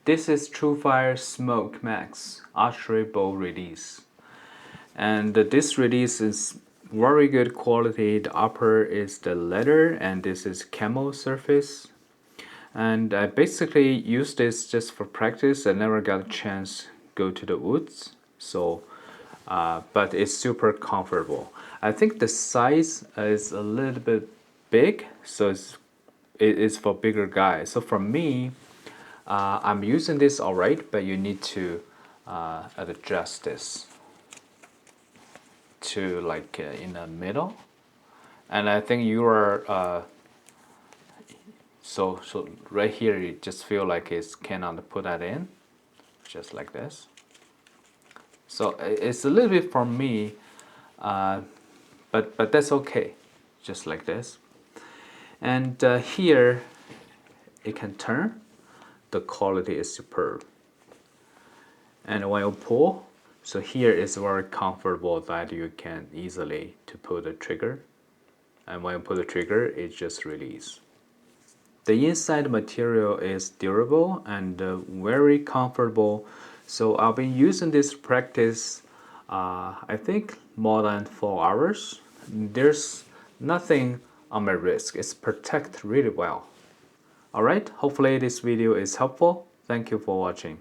This is Tru-Fire Smoke Max Archery Bow Release, and this release is very good quality. The upper is the leather and this is camo surface, and I basically use this just for practice. I never got a chance to go to the woods, so but it's super comfortable. I think the size is a little bit big, so it is for bigger guys. So for me, I'm using this alright, but you need to adjust this to like in the middle, and I think you are so right here you just feel like it cannot put that in, just like this. So it's a little bit for me, but that's okay, just like this. And here it can turn. The quality is superb. And when you pull, so here is very comfortable that you can easily to pull the trigger. And when you pull the trigger, it just release. The inside material is durable and very comfortable. So I've been using this practice, I think more than 4 hours. There's nothing on my wrist. It's protect really well. Alright, hopefully this video is helpful. Thank you for watching.